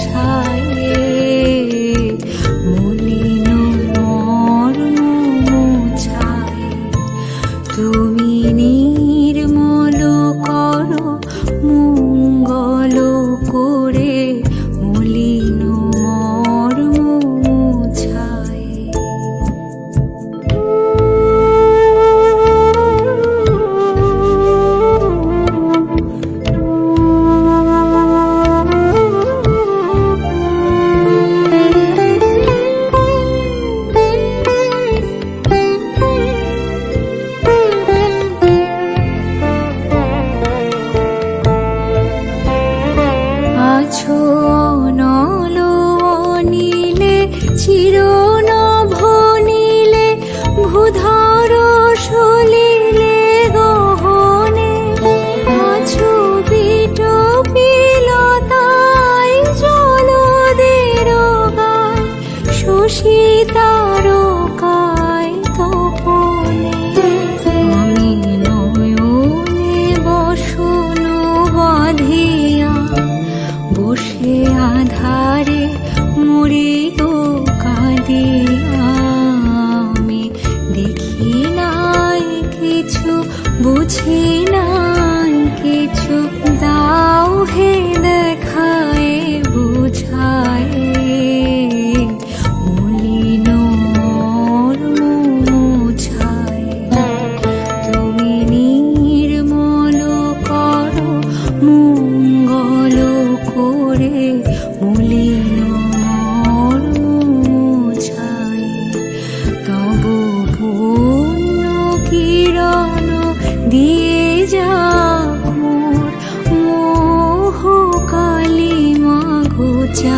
ছায়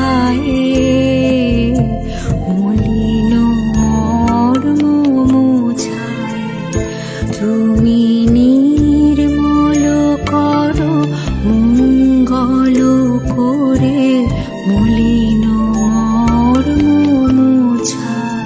ছায়ে মলিন মর্ম মোছায়, তুমি নির্মল করো মঙ্গল করে মলিন মর্ম মোছায়।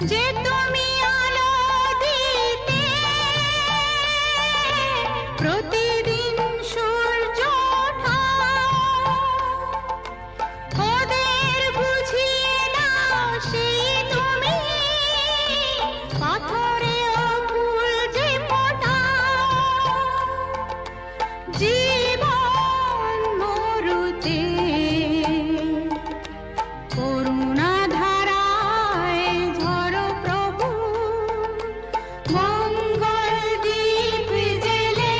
যে তুমি আলো দিতে প্রতিদিন সূর্য ওদের বুঝিয়ে দাও সেই তুমি পাথরে ফুল যে ফোটাও জীবন মরুতে করুণা মঙ্গল দীপ জেলে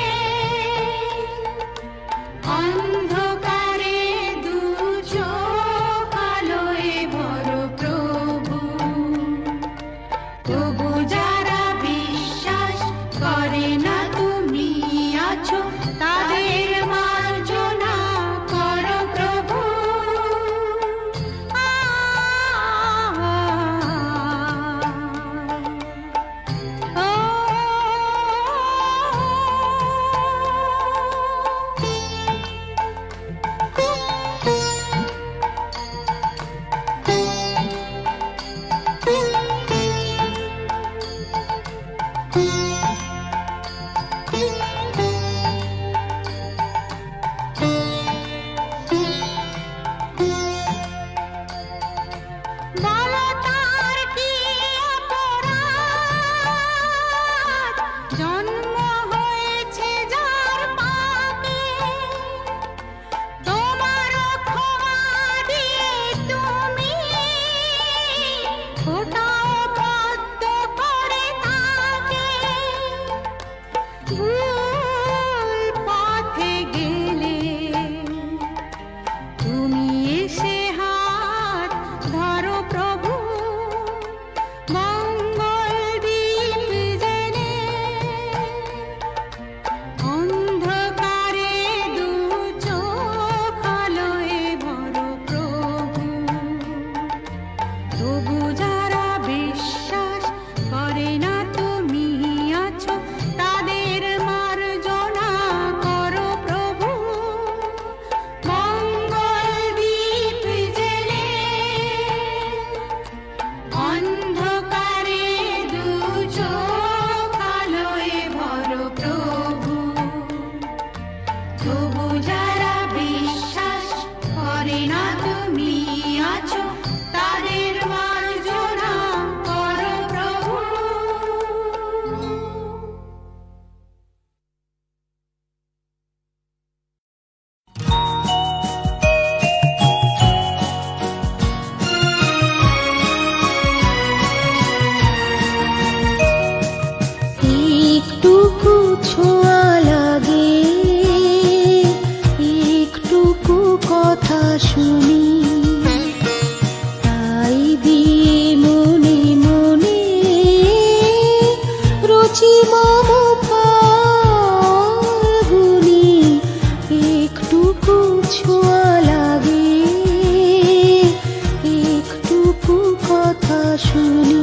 ছোঁয়া লাগে, একটুকু কথা শুনি, তাই দিয়ে মনে মনে রুচি মম ফাল্গুনি, একটুকু ছোঁয়া লাগে, একটুকু কথা শুনি।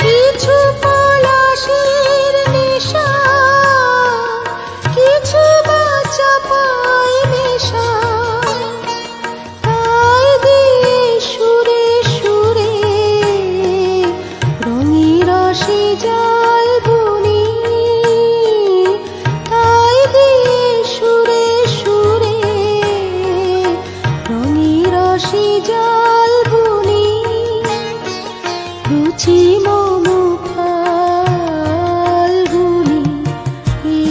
কিছু পলাশের নেশা, কিছু বাচ্চা পায় নেশা, তাই দিয়ে সুরে সুরে রঙে রসে জাল বুনি, তাই দিয়ে সুরে সুরে রঙে রসে জাল বুনি, রুচি মম ফাল্গুনি,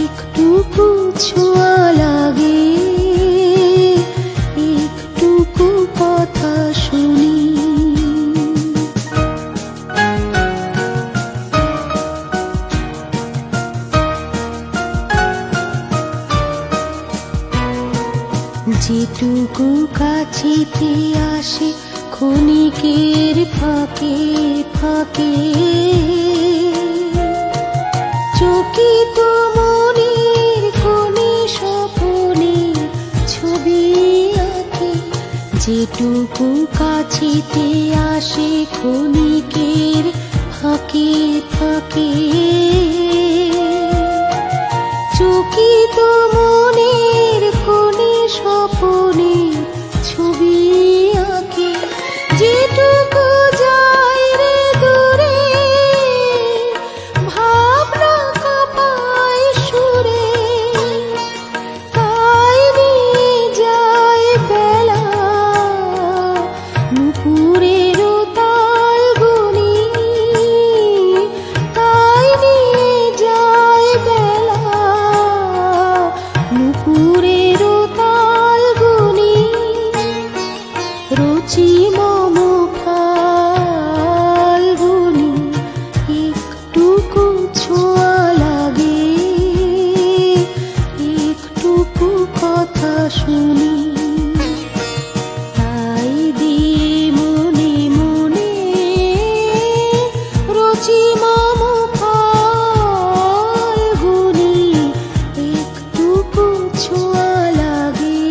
একটুকু ছোঁয়া লাগে, একটুকু কথা শুনি। যেটুকু কাছেতে আসে ক্ষণিকের ফাঁকে ফাঁকে, চকিত মনের কোণে স্বপনে ছবি আঁকে, যেটুকু কাছেতে আসে ক্ষণিকের ফাঁকে ফাঁকে, চকিত মনের কোণে স্বপনে ছবি আঁকে, যেটুকু যায় রে দূরে ভাবনা কাঁপায় সুরে, তাই নিয়ে যায় বেলা নুপুরের তাল গুনি, তাই নিয়ে যায় বেলা নুপুরের তাল গুনি, রুচি মম ফাল্গুনি, একটুকু ছোঁয়া লাগে, একটুকু কথা শুনি, তাই দিয়ে মনে মনে রুচি মম ফাল্গুনি, একটুকু ছোঁয়া লাগে,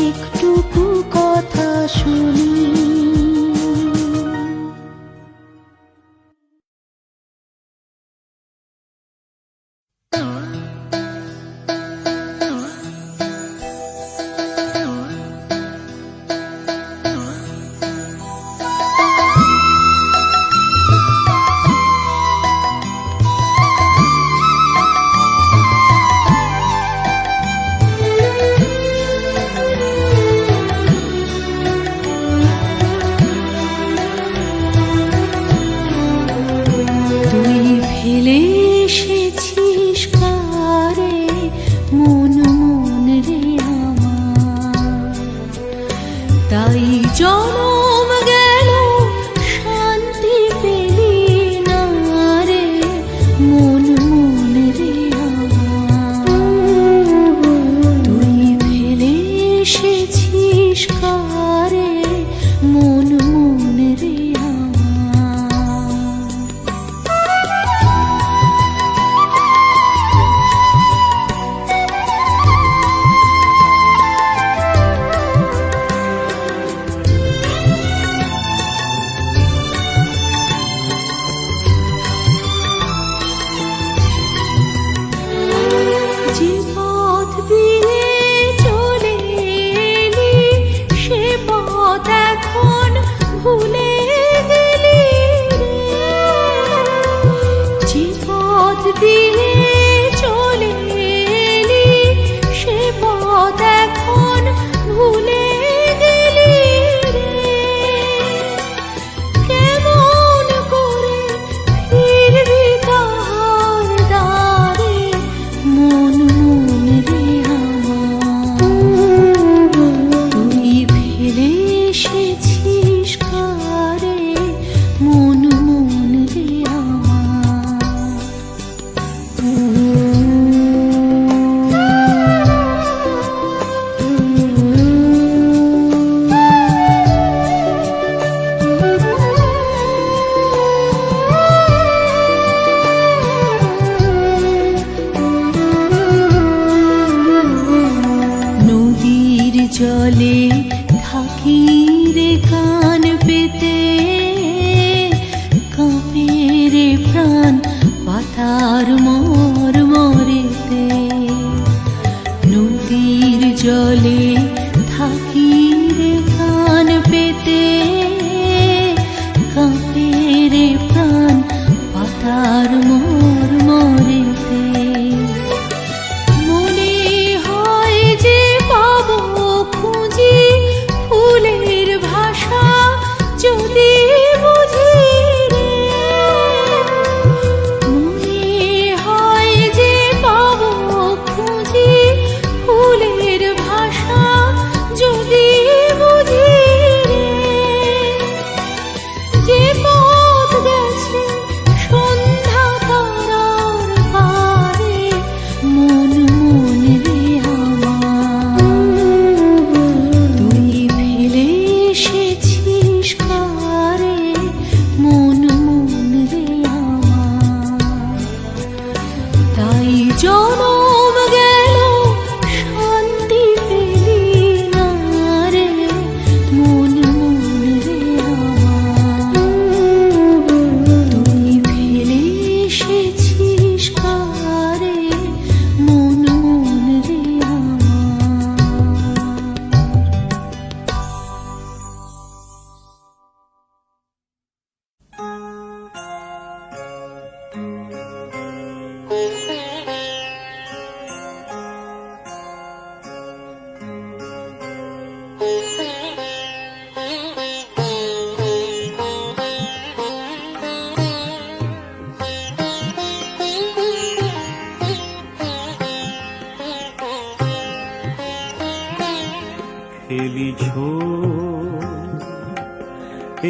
একটুকু কথা শুনি। তুই ফেলে এসেছিস কারে মন মন রে আমার, তাই জনম গেল শান্তি পেলি না রে মন মন রে আমার, তুই ফেলে এসেছিস কারে মন মন রে যে পথ দিয়ে চলে এলি সে জলে থাকি রে কান পেতে, কাঁপে রে প্রাণ পাতার মর মরেতে। নদীর জলে থাকি রে কান পেতে, কাঁপে রে প্রাণ পাতার মর মরেতে। মনে হয় যে পাবো খুঁজি ফুলের ভাষা যদি বুঝি রে। মনে হয় যে পাবো খুঁজি ফুলের ভাষা যদি বুঝি রে। যে পথ গেছে সন্ধ্যা তারার পারে, মন মন রে আমার, তুই ফেলে এসেছিস কারে, মন মন রে আমার। তাই জনম গেল শান্তি পেলি না রে, মন মন রে আমার, তুই ফেলে এসেছিস কারে, মন মন রে খেলিছ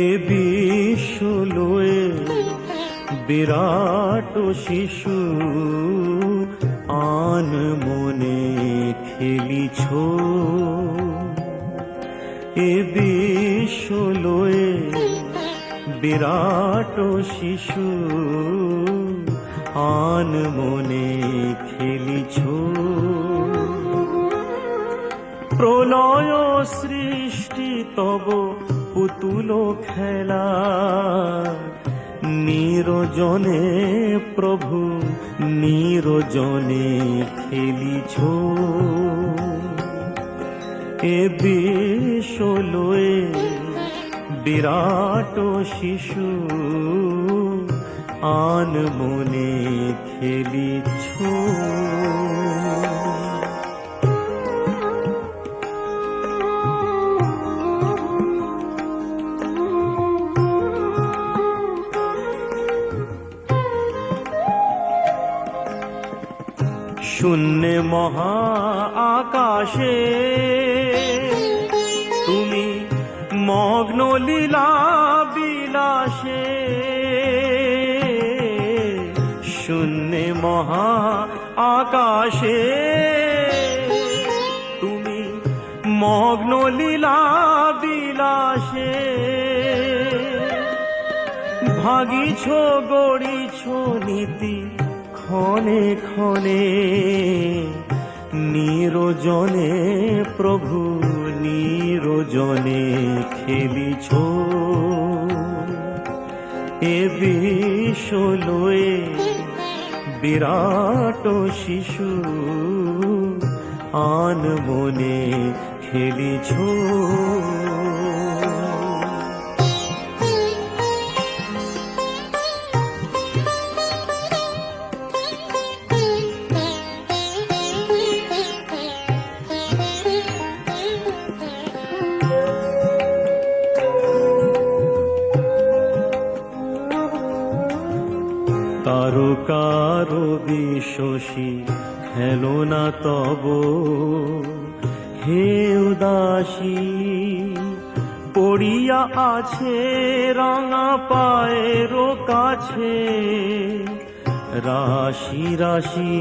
এ বিশ্ব লয়ে বিরাট শিশু আন মনে খেলিছ এ বিশ্ব লয়ে বিরাট শিশু আন মনে খেলিছ। প্রলয় সৃষ্টি তব পুতুল খেলা, নিরজনে প্রভু নিরজনে খেলিছ এ বিশ্ব লয়ে বিরাট শিশু আন মনে খেলিছ। শূন্যে মহা আকাশে তুমি মগ্ন লীলা বিলাসে, শূন্যে মহা আকাশে তুমি মগ্ন লীলা বিলাসে। ভাগিছ গড়িছ নীতি ক্ষণে ক্ষণে, নিরজনে প্রভু নিরজনে খেলিছ এ বিশ্ব লয়ে বিরাট শিশু আন মনে খেলিছ। তারকার বিশ্বসী হেলো না তব হে উদাসী, পড়িয়া আছে রাঙা পায়ের কাছে রাশি রাশি।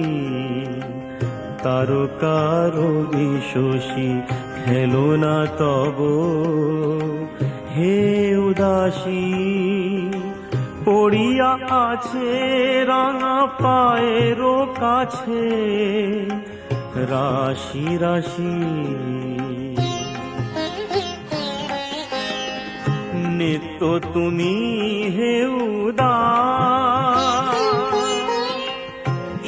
তারকার বিশ্বসী হেলো না তব হে উদাসী, পড়িয়া আছে রাঙা পায়ের কাছে রাশি রাশি। নিত্য তুমি হে উদার,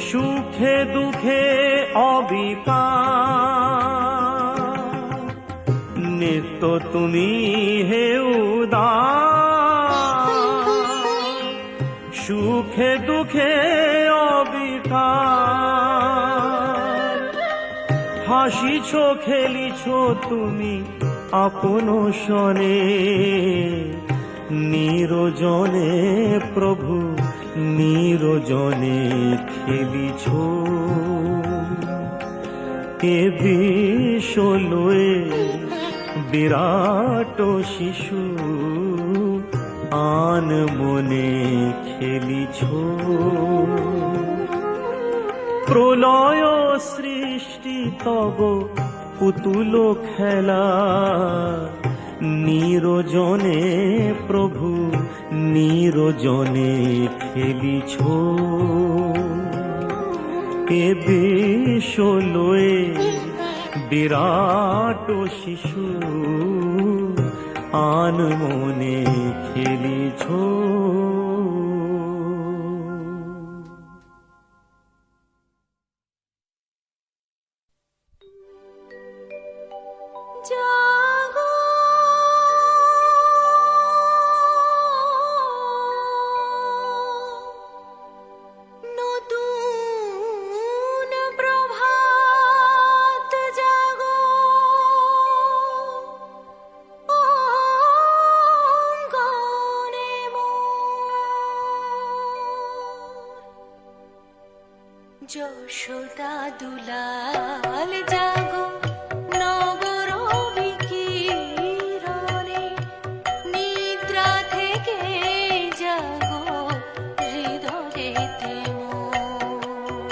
সুখে দুঃখে অবিকার। নিত্য তুমি হে উদার, সুখে দুঃখে অবিকার। হাসিছ খেলিছ তুমি আপন সনে, নিরজনে প্রভু নিরজনে খেলিছ। এ বিশ্বলয়ে বিরাট শিশু আন মনে খেলিছ। প্রলয় সৃষ্টি তব পুতুল খেলা, নিরজনে প্রভু নিরজনে খেলিছ। এ বিশ্বলয়ে বিরাট শিশু আন মনে খেলিছ। জাগো নতুন প্রভাত, জাগো অঙ্গনে মোর। যশোদা দুলাল জাগো নগর বিকিরণে, নিদ্রা থেকে জাগো হৃদয়েতে মোর।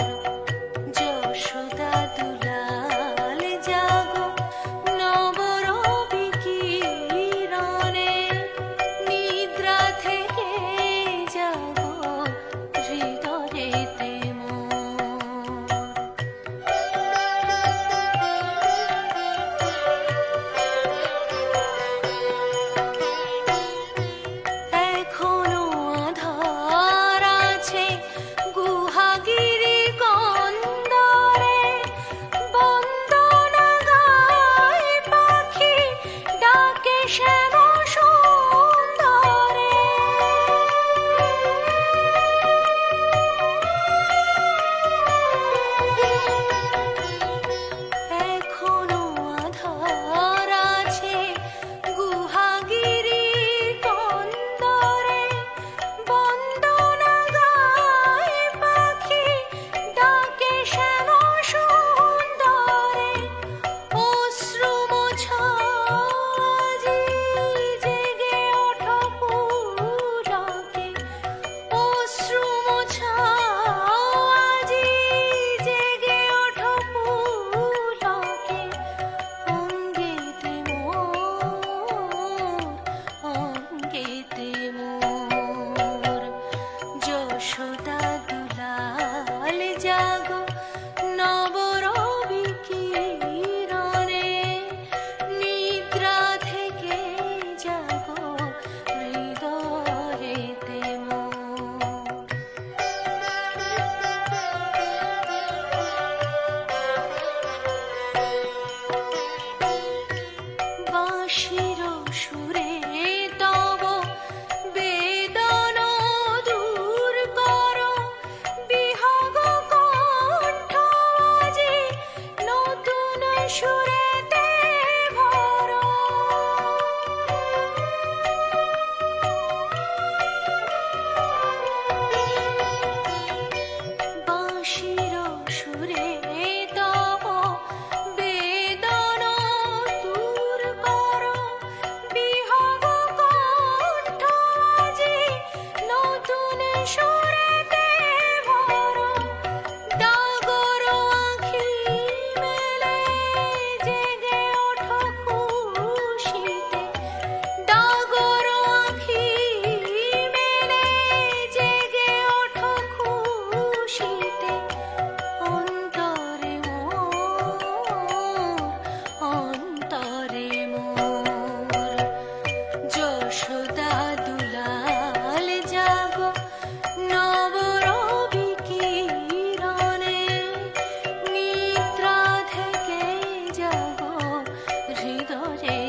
যশোদা দুলাল জাগো নগর বিকিরণে, নিদ্রা থেকে জাগো হৃদয়েতে মোর। এখনো আধার আছে গুহাগিরি কন্দরে, বন্দনা গায় পাখি ডাকে শ্যাম সুন্দরে। এখনো আধার আছে গুহাগিরি কন্দরে, বন্দনা গায় পাখি ডাকে শ্যাম সুন্দরে। অশ্রু মোছা আজি জেগে ওঠো পুলকে, অশ্রু মোছা আজি জেগে ওঠো পুলকে। অঙ্গেতে মোর, অঙ্গেতে মোর। যশোদা দুলাল জাগো নবর বিকিরণে, নিদ্রা থেকে জাগো হৃদয়েতে মোর। বাঁশির সুরে তব বেদনা দূর করো, বিহগ কণ্ঠ আজি নতুন সুরেতে ভরো। বাঁশির সুরে তব বেদনা দূর করো, বিহগ কণ্ঠ আজি নতুন সুরেতে ভরো। ডাগর আঁখি মেলে জেগে রে